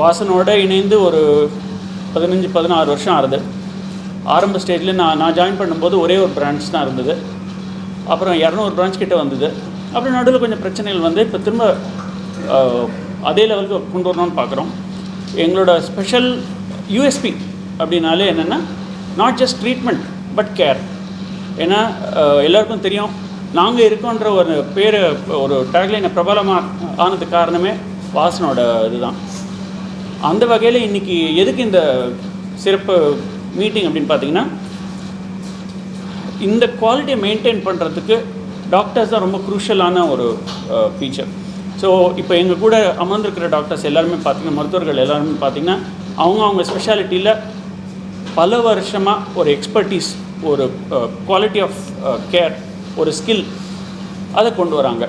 வாசனோட இணைந்து ஒரு 15-16 வருஷம் ஆகுது. ஆரம்ப ஸ்டேஜில் நான் ஜாயின் பண்ணும்போது ஒரே ஒரு பிரான்ச் தான் இருந்தது. அப்புறம் 200 பிரான்ச் கிட்ட வந்தது. அப்புறம் நடுவில் கொஞ்சம் பிரச்சனைகள் வந்து இப்போ திரும்ப அதே லெவலுக்கு கொண்டு வரணும்னு பார்க்குறோம். எங்களோட ஸ்பெஷல் யூஎஸ்பி அப்படின்னாலே என்னென்னா not just treatment but care. ஏன்னா எல்லாருக்கும் தெரியும் நாங்கள் இருக்கோன்ற ஒரு பேர் ஒரு டேக்லைனை பிரபலமாக ஆனது காரணமே வாசனோட இதுதான். அந்த வகையில் இன்றைக்கி எதுக்கு இந்த சிறப்பு மீட்டிங் அப்படின்னு பார்த்தீங்கன்னா, இந்த குவாலிட்டியை மெயின்டைன் பண்ணுறதுக்கு டாக்டர்ஸ் தான் ரொம்ப குரூஷியலான ஒரு ஃபீச்சர். ஸோ இப்போ எங்கள் கூட அமர்ந்திருக்கிற டாக்டர்ஸ் எல்லாருமே பார்த்திங்கன்னா, மருத்துவர்கள் எல்லாருமே பார்த்திங்கன்னா அவங்க ஸ்பெஷாலிட்டியில் பல வருஷமாக ஒரு எக்ஸ்பர்டீஸ், ஒரு குவாலிட்டி ஆஃப் கேர், ஒரு ஸ்கில் அதை கொண்டு வராங்க.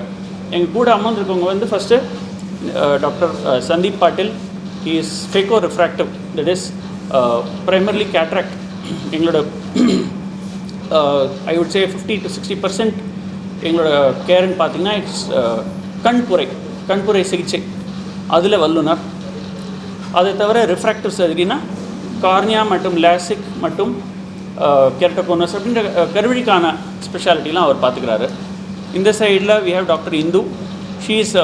எங்கள் கூட அமர்ந்திருக்கவங்க வந்து first doctor Sandeep bottle. He is phaco refractive, that is primarily cataract. எங்களோட ஐ வுட் சே 50-60% எங்களோட கேர்ன்னு பார்த்திங்கன்னா இட்ஸ் கண்புரை சிகிச்சை, அதில் வல்லுனர். அதை தவிர ரிஃப்ராக்டிவ் சர்ஜரினா கார்னியா மற்றும் லேசிக் மற்றும் கெரட்டோகோனஸ் அப்படின்ற கருவிழிக்கான ஸ்பெஷாலிட்டிலாம் அவர் பார்த்துக்கிறாரு. இந்த சைடில் we have doctor Indu. She is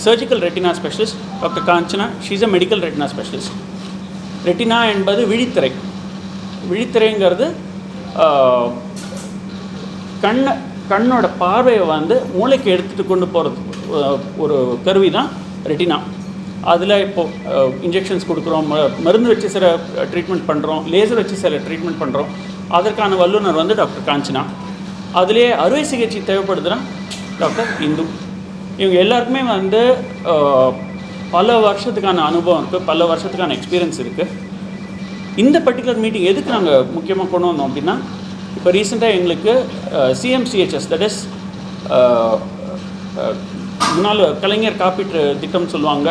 surgical retina specialist. Doctor Kanchana, she is a medical retina specialist. Retina என்பது விழித்திரைங்கிறது கண்ணோட பார்வையை வந்து மூளைக்கு எடுத்துகிட்டு கொண்டு போகிறது ஒரு கருவி தான் ரெட்டினா. அதில் இப்போது இன்ஜெக்ஷன்ஸ் கொடுக்குறோம், மருந்து வச்சு சில ட்ரீட்மெண்ட் பண்ணுறோம், லேசர் வச்சு சில ட்ரீட்மெண்ட் பண்ணுறோம். அதற்கான வல்லுநர் வந்து டாக்டர் காஞ்சனா. அதிலே அறுவை சிகிச்சை தேவைப்படுதுன்னா டாக்டர் இந்து. இவங்க எல்லாருக்குமே வந்து பல வருஷத்துக்கான அனுபவம் இருக்குது, பல வருஷத்துக்கான எக்ஸ்பீரியன்ஸ் இருக்குது. இந்த பர்டிகுலர் மீட்டிங் எதுக்கு நாங்கள் முக்கியமாக கொண்டு வந்தோம் அப்படின்னா, இப்போ ரீசெண்டாக எங்களுக்கு சிஎம்சிஹெச்எஸ், தட் இஸ் முன்னாள் கலைஞர் காப்பீட்டு திட்டம் சொல்லுவாங்க,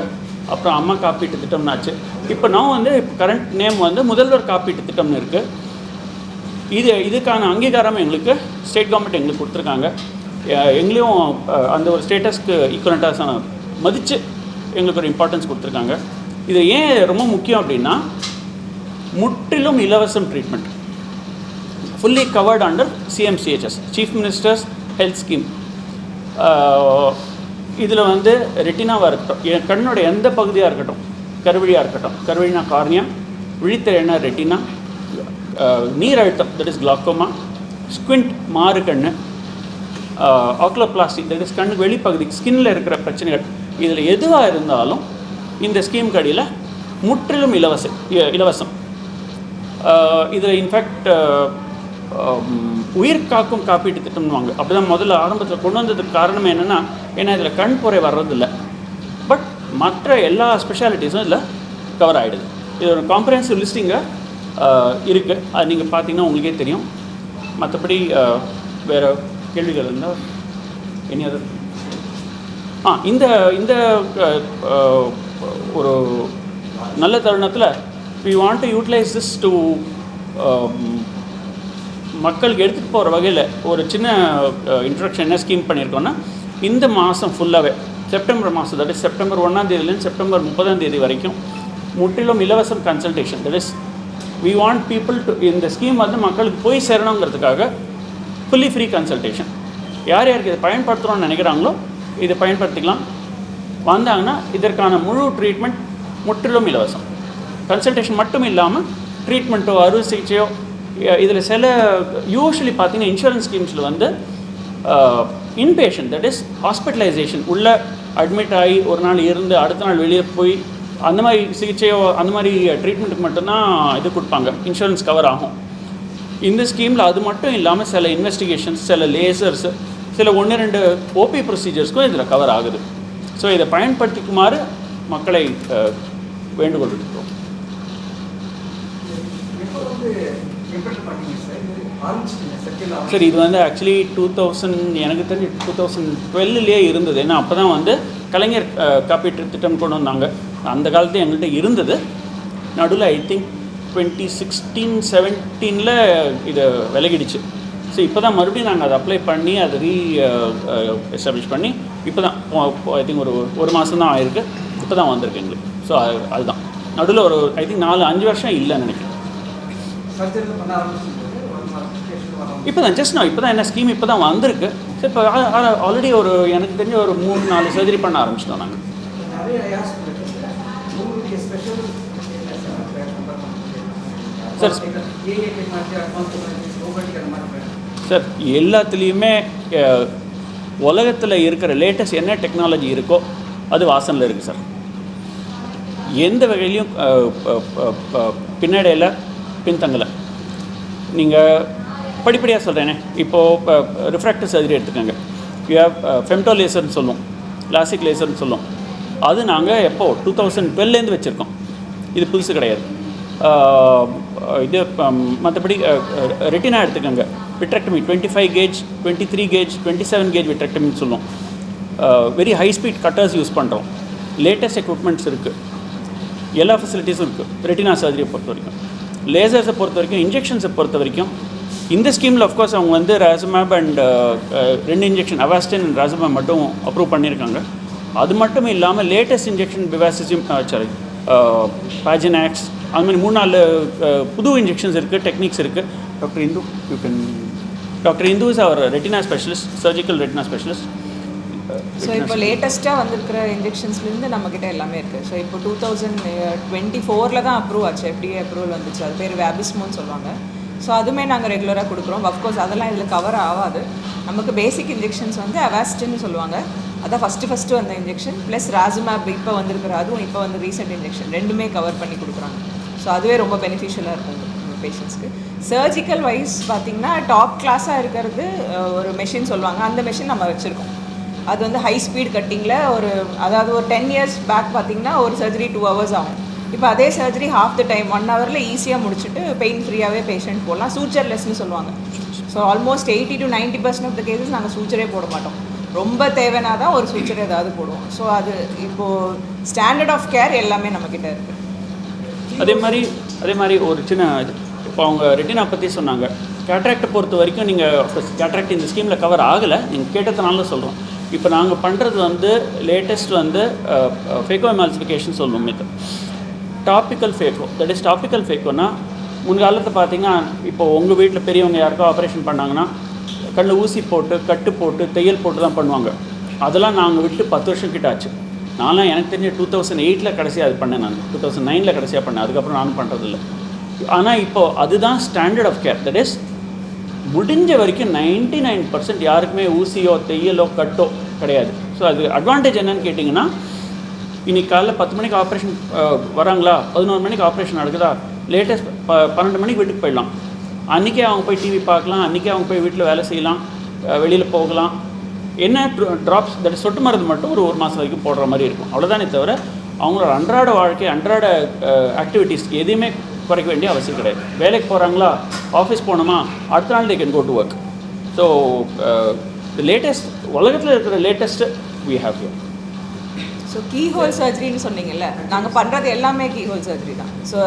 அப்புறம் அம்மா காப்பீட்டு திட்டம்னாச்சு. இப்போ நான் வந்து கரண்ட் நேம் வந்து முதல்வர் காப்பீட்டு திட்டம்னு இருக்குது. இதுக்கான அங்கீகாரம் எங்களுக்கு ஸ்டேட் கவர்மெண்ட் எங்களுக்கு கொடுத்துருக்காங்க. எங்களையும் அந்த ஒரு ஸ்டேட்டஸ்க்கு ஈக்குவலண்ட்டாக மதித்து எங்களுக்கு ஒரு இம்பார்ட்டன்ஸ் கொடுத்துருக்காங்க. இது ஏன் ரொம்ப முக்கியம் அப்படின்னா, முற்றிலும் இலவசம் treatment, fully covered under CMCHS, chief minister's health scheme. இதில் வந்து ரெட்டினாவாக இருக்கட்டும், கண்ணோட எந்த பகுதியாக இருக்கட்டும், கருவிழியாக இருக்கட்டும், கருவிழினா கார்னியா, விழித்திரைனா ரெட்டினா, நீர் அழுத்தம் தட் இஸ் கிளாக்கோமா, ஸ்குவிண்ட் மாறு கண், ஆக்லோபிளாஸ்டி தட் இஸ் கண்ணுக்கு வெளிப்பகுதி ஸ்கின்னில் இருக்கிற பிரச்சனைகள், இதில் எதுவாக இருந்தாலும் இந்த ஸ்கீம் கடியில் முற்றிலும் இலவசம். இதில் இன்ஃபேக்ட் உயிர் காக்கும் காப்பீட்டு திட்டம்னுவாங்க. அப்படி தான் முதல்ல ஆரம்பத்தில் கொண்டு வந்ததுக்கு காரணம் என்னென்னா, ஏன்னா இதில் கண்புரை வர்றதில்லை, பட் மற்ற எல்லா ஸ்பெஷாலிட்டிஸும் இதில் கவர் ஆகிடுது. இது ஒரு காம்ப்ரஹென்சிவ் லிஸ்டிங்காக இருக்குது. அது நீங்கள் பார்த்தீங்கன்னா உங்களுக்கே தெரியும். மற்றபடி வேறு கேள்விகள் இருந்தால் இனி அது இந்த இந்த ஒரு நல்ல தருணத்தில் we want to utilize this to மக்களுக்கு எடுத்துகிட்டு போகிற வகையில் ஒரு சின்ன இன்ட்ரடக்ஷன் என்ன ஸ்கீம் பண்ணியிருக்கோன்னா, இந்த மாதம் ஃபுல்லாகவே செப்டம்பர் மாதம், தட் இஸ் செப்டம்பர் 1ஆம் தேதியிலேருந்து செப்டம்பர் 30ஆம் தேதி வரைக்கும் முற்றிலும் இலவசம் consultation. That is we want people to, இந்த ஸ்கீம் வந்து மக்களுக்கு போய் சேரணுங்கிறதுக்காக ஃபுல்லி ஃப்ரீ கன்சல்டேஷன். யார் யாருக்கு இதை பயன்படுத்துகிறோன்னு நினைக்கிறாங்களோ இதை பயன்படுத்திக்கலாம். வந்தாங்கன்னா இதற்கான முழு ட்ரீட்மெண்ட் முற்றிலும் இலவசம். கன்சல்டேஷன் மட்டும் இல்லாமல் ட்ரீட்மெண்ட்டோ அறுவை சிகிச்சையோ, இதில் சில யூஸ்வலி பார்த்திங்கன்னா இன்சூரன்ஸ் ஸ்கீம்ஸில் வந்து இன்பேஷன், தட் இஸ் ஹாஸ்பிட்டலைசேஷன், உள்ளே அட்மிட் ஆகி ஒரு நாள் இருந்து அடுத்த நாள் வெளியே போய் அந்த மாதிரி சிகிச்சையோ அந்த மாதிரி ட்ரீட்மெண்ட்டுக்கு மட்டும்தான் இது கொடுப்பாங்க, இன்சூரன்ஸ் கவர் ஆகும். இந்த ஸ்கீமில் அது மட்டும் இல்லாமல் சில இன்வெஸ்டிகேஷன்ஸ், சில லேசர்ஸு, சில 1-2 ஓபி ப்ரொசீஜர்ஸ்க்கும் இதில் கவர் ஆகுது. ஸோ இதை பயன்படுத்திக்குமாறு மக்களை வேண்டுகோள் இருக்கிறோம். சரி, இது வந்து ஆக்சுவலி 2000 எனக்கு தெரிஞ்சு 2012லேயே இருந்தது. ஏன்னா அப்போ தான் வந்து கலைஞர் காப்பீட்டு திட்டம் கொண்டு வந்தாங்க. அந்த காலத்தில் எங்கள்கிட்ட இருந்தது. நடுவில் ஐ திங்க் 2016-17 இதை விலகிடுச்சு. ஸோ இப்போ தான் மறுபடியும் நாங்கள் அதை அப்ளை பண்ணி அதை எஸ்டாப்ளிஷ் பண்ணி இப்போ தான் ஐ திங்க் ஒரு மாதம் தான் ஆயிருக்கு. இப்போ தான் வந்திருக்கு எங்களுக்கு. ஸோ அதுதான் நடுவில் ஒரு ஐ திங்க் 4-5 வருஷம் இல்லைன்னு நினைக்கிறேன். இப்போ தான் ஜஸ்ட் நான் இப்போ தான் என்ன ஸ்கீம் இப்போ தான் வந்திருக்கு. ஸோ இப்போ ஆல்ரெடி ஒரு எனக்கு தெரிஞ்ச ஒரு 3-4 சர்ஜரி பண்ண ஆரம்பிச்சிட்டோம் நாங்கள். சார் சார் எல்லாத்துலேயுமே உலகத்தில் இருக்கிற லேட்டஸ்ட் என்ன டெக்னாலஜி இருக்கோ அது வாசனில் இருக்குது சார். எந்த வகையிலையும் பின்னடையில் பின்தங்கலை. நீங்கள் படிப்படியாக சொல்கிறேனே, இப்போது ரிஃப்ராக்டிவ் சர்ஜரி எடுத்துக்கோங்க. யூ ஹேவ் ஃபெம்டோ லேசர்னு சொல்லுவோம், கிளாசிக் லேசர்னு சொல்லுவோம். அது நாங்கள் எப்போது 2012 வச்சுருக்கோம். இது புதுசு கிடையாது. இது மற்றபடி ரெட்டினா எடுத்துக்கோங்க. விட்ரெக்டமி 25 கேஜ், 23 கேஜ், 27 கேஜ் விட்ரெக்டமின்னு சொல்லுவோம். Very high speed cutters use பண்ணுறோம். லேட்டஸ்ட் எக்யூப்மெண்ட்ஸ் இருக்குது, எல்லா ஃபெசிலிட்டிஸும் இருக்குது. ரெட்டினா சர்ஜரியை பொறுத்த வரைக்கும், லேசர்ஸை பொறுத்த வரைக்கும், இன்ஜெக்ஷன்ஸை பொறுத்த வரைக்கும் இந்த ஸ்கீமில் அஃப்கோர்ஸ் அவங்க வந்து ராசுமேப் அண்ட் 2 இன்ஜெக்ஷன் அவாஸ்டின் அண்ட் ராசுமேப் மட்டும் அப்ரூவ் பண்ணியிருக்காங்க. அது மட்டும் இல்லாமல் லேட்டஸ்ட் இன்ஜெக்ஷன் பிவாசிசிம் பாஜினாக்ஸ் அது மாதிரி 3-4 புது இன்ஜெக்ஷன்ஸ் இருக்குது, டெக்னிக்ஸ் இருக்குது. Doctor Indu is our retina specialist, surgical retina specialist. So இப்போ லேட்டஸ்ட்டாக வந்திருக்கிற இன்ஜெக்ஷன்ஸ்லேருந்து நம்மக்கிட்ட எல்லாமே இருக்குது. ஸோ இப்போ 2024 தான் அப்ரூவ் ஆச்சு, FDA அப்ரூவல் வந்துச்சு. அது பேர் வேபிஸ்மோன்னு சொல்லுவாங்க. ஸோ அதுவுமே நாங்கள் ரெகுலராக கொடுக்குறோம். அஃப்கோர்ஸ் அதெல்லாம் இதில் கவர் ஆகாது. நமக்கு பேசிக் இன்ஜெக்ஷன்ஸ் வந்து அவாஸ்டின்னு சொல்லுவாங்க, அதான் ஃபஸ்ட்டு வந்த இன்ஜெக்ஷன். ப்ளஸ் ராசுமேப் இப்போ வந்திருக்கிற அதுவும் இப்போ வந்து ரீசெண்ட் இன்ஜெக்ஷன் ரெண்டுமே கவர் பண்ணி கொடுக்குறாங்க. ஸோ அதுவே ரொம்ப பெனிஃபிஷியலாக இருக்கும் பேஷண்ட்ஸ்க்கு. சர்ஜிக்கல் வைஸ் பார்த்திங்கன்னா டாப் கிளாஸாக இருக்கிறது ஒரு மெஷின் சொல்லுவாங்க, அந்த மெஷின் நம்ம வச்சுருக்கோம். அது வந்து ஹை ஸ்பீட் கட்டிங்கில் அதாவது ஒரு 10 years பேக் பார்த்திங்கன்னா ஒரு சர்ஜரி 2 hours ஆகும். இப்போ அதே சர்ஜரி ஹாஃப் த டைம் 1 hourல ஈஸியாக முடிச்சுட்டு பெயின் ஃப்ரீயாகவே பேஷண்ட் போடலாம். சூச்சர்லெஸ்ன்னு சொல்லுவாங்க. So almost 80 to 90% of the cases நாங்கள் சூச்சரே போட மாட்டோம். ரொம்ப தேவைனா தான் ஒரு சூச்சர் ஏதாவது போடுவோம். ஸோ அது இப்போது ஸ்டாண்டர்ட் ஆஃப் கேர் எல்லாமே நம்மக்கிட்ட இருக்குது. அதே மாதிரி ஒரு சின்ன இப்போ அவங்க ரெட்டினா பற்றி சொன்னாங்க. கேட்ராக்டை பொறுத்த வரைக்கும் நீங்கள் கேட்ராக்ட் இந்த ஸ்கீமில் கவர் ஆகலை, நீங்கள் கேட்டதுனால சொல்கிறோம். இப்போ நாங்கள் பண்ணுறது வந்து லேட்டஸ்ட் வந்து ஃபேக்கோ எமால்சிஃபிகேஷன் சொல்லுவோம். இது topical phaco. That is topical ஃபேக்கோன்னா முன்காலத்தை பார்த்தீங்கன்னா இப்போ உங்கள் வீட்டில் பெரியவங்க யாருக்கோ ஆப்ரேஷன் பண்ணாங்கன்னா கண்ணில் ஊசி போட்டு கட்டு போட்டு தையல் போட்டு தான் பண்ணுவாங்க. அதெல்லாம் நாங்கள் விட்டு 10 வருஷம் கிட்ட ஆச்சு. நான்லாம் எனக்கு தெரிஞ்ச 2008 கடைசியாக அது பண்ணேன். நான் 2009 கடைசியாக பண்ணேன். அதுக்கப்புறம் நானும் பண்ணுறதில்ல. ஆனால் இப்போது அதுதான் standard of care. That is முடிஞ்ச வரைக்கும் 99% யாருக்குமே ஊசியோ தையலோ கட்டோ கிடையாது. ஸோ அது அட்வான்டேஜ் என்னன்னு கேட்டிங்கன்னா, இன்றைக்கி காலைல 10 மணிக்கு ஆப்ரேஷன் வராங்களா, 11 மணிக்கு ஆப்ரேஷன் நடக்குதா, லேட்டஸ்ட் 12 மணிக்கு வீட்டுக்கு போயிடலாம். அன்றைக்கே அவங்க போய் டிவி பார்க்கலாம், அன்றைக்கே அவங்க போய் வீட்டில் வேலை செய்யலாம், வெளியில் போகலாம். என்ன ட்ராப்ஸ் தட் சொட்டு மருந்து மட்டும் ஒரு மாதம் வரைக்கும் போடுற மாதிரி இருக்கும். அவ்வளோதானே தவிர அவங்களோட அன்றாட வாழ்க்கை அன்றாட ஆக்டிவிட்டீஸ்க்கு எதையுமே குறைக்க வேண்டிய அவசியம் கிடையாது. வேலைக்கு போகிறாங்களா, ஆஃபீஸ் போனோமா, அடுத்த நாள் they can go to work. So latest உலகத்தில் இருக்கிற latest we have here. So keyhole சர்ஜரின்னு சொன்னீங்கல்ல, நாங்கள் பண்ணுறது எல்லாமே கீஹோல் சர்ஜரி தான். ஸோ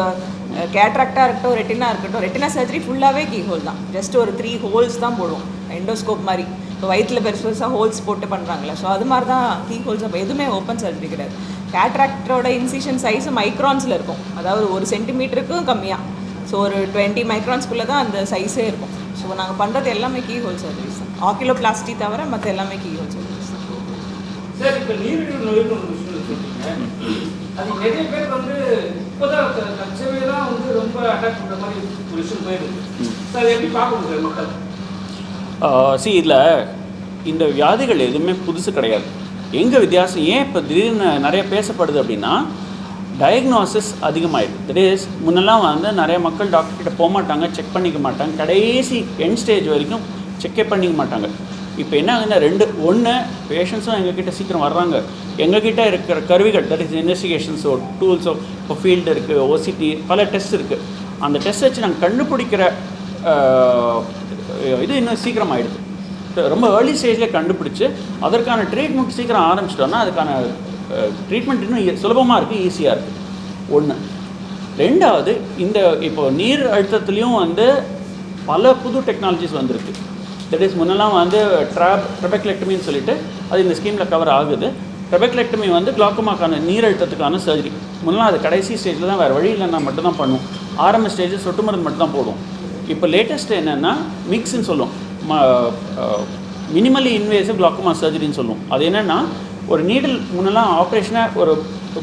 கேட்ராக்டாக இருக்கட்டும், ரெட்டினா இருக்கட்டும், ரெட்டினா சர்ஜரி ஃபுல்லாகவே கீஹோல் தான். ஜஸ்ட் ஒரு 3 holes தான் போடுவோம், எண்டோஸ்கோப் மாதிரி. இப்போ வயிற்றில் பெருசாக ஹோல்ஸ் போட்டு பண்ணுறாங்களே, ஸோ அது மாதிரி தான் கீஹோல்ஸ். அப்போ எதுவுமே ஓப்பன் சர்ஜரி கிடையாது. கேட்ராக்டரோட இன்சிஷன் சைஸு மைக்ரான்ஸில் இருக்கும், அதாவது 1 சென்டிமீட்டருக்கும் கம்மியாக. ஸோ ஒரு 20 மைக்ரான்ஸ்குள்ளே தான் அந்த சைஸே இருக்கும். ஸோ நாங்கள் பண்ணுறது எல்லாமே கீஹோல் சர்ஜரிஸ் தான். ஆக்கிலோபிளாஸ்டி தவிர மற்ற எல்லாமே கீஹோல் சர்ஜரிஸ் தான். சார், இப்போ நீரிழிவு நோய்னு ஒரு விஷயம் சொல்லிட்டீங்க. அது நிறைய பேர் வந்து இப்போதான் தற்சமே தான் வந்து ரொம்ப அட்டாக் பண்ணுற மாதிரி ஒரு விஷயம் போயிருக்கு. சார், அதை எப்படி பார்க்க முடியாது மக்கள்? இதில் இந்த வியாதிகள் எதுவுமே புதுசு கிடையாது. எங்கே வித்தியாசம் ஏன் இப்போ திடீர்னு நிறைய பேசப்படுது அப்படின்னா, டயக்னோசிஸ் அதிகமாகிடுது. தட் இஸ் முன்னெல்லாம் வந்து நிறைய மக்கள் டாக்டர்கிட்ட போக மாட்டாங்க, செக் பண்ணிக்க மாட்டாங்க, கடைசி எண்ட் ஸ்டேஜ் வரைக்கும் செக்கே பண்ணிக்க மாட்டாங்க. இப்போ என்ன ஆகுதுன்னா ஒன்று பேஷண்ட்ஸும் எங்ககிட்ட சீக்கிரம் வர்றாங்க. எங்ககிட்ட இருக்கிற கருவிகள், தட் இஸ் இன்வெஸ்டிகேஷன்ஸோ டூல்ஸோ, இப்போ ஃபீல்டு இருக்குது, ஓசிடி, பல டெஸ்ட் இருக்குது. அந்த டெஸ்ட் வச்சு நாங்கள் கண்டுபிடிக்கிற இது இன்னும் சீக்கிரம் ஆகிடுது. ரொம்ப ஏர்லி ஸ்டேஜில் கண்டுபிடிச்சி அதற்கான ட்ரீட்மெண்ட் சீக்கிரம் ஆரம்பிச்சிட்டோன்னா அதுக்கான ட்ரீட்மெண்ட் இன்னும் சுலபமாக இருக்குது, ஈஸியாக இருக்குது. ஒன்று. ரெண்டாவது, இந்த இப்போது நீர் அழுத்தத்துலேயும் வந்து பல புது டெக்னாலஜிஸ் வந்திருக்கு. தட் இஸ் முன்னெல்லாம் வந்து ட்ரபெக்லெக்டமின்னு சொல்லிட்டு அது இந்த ஸ்கீமில் கவர் ஆகுது. ட்ரெபெக்லெக்டமி வந்து கிளாக்கோமாக்கான நீரழுத்தத்துக்கான சர்ஜரி. முன்னெல்லாம் அது கடைசி ஸ்டேஜில் தான், வேறு வழி இல்லைன்னா மட்டும்தான் பண்ணுவோம். ஆரம்ப ஸ்டேஜில் சொட்டு மருந்து மட்டும் தான் போடுவோம். இப்போ லேட்டஸ்ட் என்னென்னா மிக்ஸ்ன்னு சொல்லுவோம், மினிமலி இன்வேசிவ் கிளாக்கோமா சர்ஜரின்னு சொல்லுவோம். அது என்னென்னா ஒரு நீடில் முன்னெல்லாம் ஆப்ரேஷனை ஒரு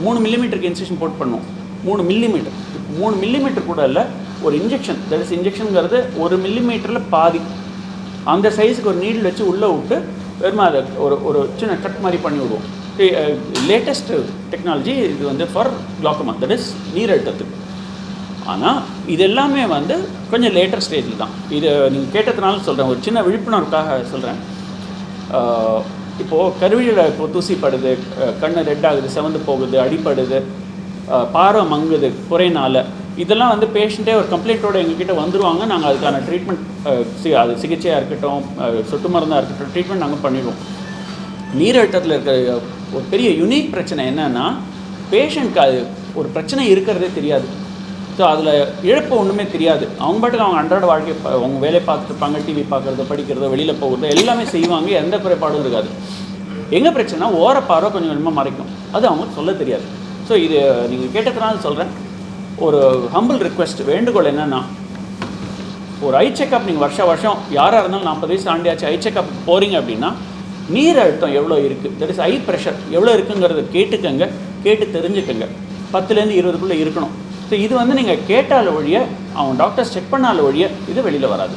3 மில்லிமீட்டருக்கு இன்ஜெக்ஷன் போட்டு பண்ணுவோம். 3 மில்லிமீட்டர், 3 மில்லிமீட்டர் கூட இல்லை, ஒரு இன்ஜெக்ஷன், தட் இஸ் இன்ஜெக்ஷனுங்கிறது 1 மில்லிமீட்டரில் பாதி அந்த சைஸுக்கு ஒரு நீடில் வச்சு உள்ளே விட்டு வெறும் அதை ஒரு சின்ன கட் மாதிரி பண்ணி விடுவோம். லேட்டஸ்ட் டெக்னாலஜி இது வந்து ஃபார் கிளாக்கோமா, தட் இஸ் நீரழுத்தத்துக்கு. ஆனால் இது எல்லாமே வந்து கொஞ்சம் லேட்டர் ஸ்டேஜில் தான். இது நீங்கள் கேட்டதுனால சொல்கிறேன், ஒரு சின்ன விழிப்புணர்வுக்காக சொல்கிறேன். இப்போது கருவிழியில் இப்போது தூசி படுது, கண் ரெட் ஆகுது, செவந்து போகுது, அடிப்படுது, பார்வை மங்குது குறையினால், இதெல்லாம் வந்து பேஷண்ட்டே ஒரு கம்ப்ளைண்ட்டோடு எங்ககிட்ட வந்துடுவாங்க. நாங்கள் அதுக்கான ட்ரீட்மெண்ட், அது சிகிச்சையாக இருக்கட்டும், சொட்டு மருந்தாக இருக்கட்டும், ட்ரீட்மெண்ட் நாங்கள் பண்ணிடுவோம். நீரழுத்தத்தில் இருக்கிற ஒரு பெரிய யுனிக் பிரச்சனை என்னென்னா, பேஷண்ட்க்கு அது ஒரு பிரச்சனை இருக்கிறதே தெரியாது. ஸோ அதில் இழப்பு ஒன்றுமே தெரியாது. அவங்க பாட்டுக்கு அவங்க அன்றாட வாழ்க்கை, அவங்க வேலையை பார்த்துட்டு இருப்பாங்க, டிவி பார்க்குறதோ படிக்கிறதோ வெளியில் போகிறதோ எல்லாமே செய்வாங்க, எந்த குறைபாடும் இருக்காது. எங்கே பிரச்சனை, ஓரப்பாரோ கொஞ்சம் கொஞ்சமாக மறைக்கும், அது அவங்களுக்கு சொல்ல தெரியாது. ஸோ இது நீங்கள் கேட்டதுனால சொல்கிறேன், ஒரு ஹம்பிள் ரிக்வெஸ்ட், வேண்டுகோள் என்னென்னா, ஒரு ஐ செக்கப் நீங்கள் வருஷம் யாராக இருந்தாலும் 40 வயசு ஆண்டியாச்சு ஐ செக்கப் போகிறீங்க அப்படின்னா, நீர் அழுத்தம் எவ்வளோ இருக்குது, தட் இஸ் ஐ ப்ரெஷர் எவ்வளோ இருக்குங்கிறத கேட்டுக்கங்க, கேட்டு தெரிஞ்சுக்கங்க. 10லேருந்து 20க்குள்ளே இருக்கணும். ஸோ இது வந்து நீங்கள் கேட்டால ஒழிய, அவங்க டாக்டர்ஸ் செக் பண்ணால ஒழிய இது வெளியில் வராது.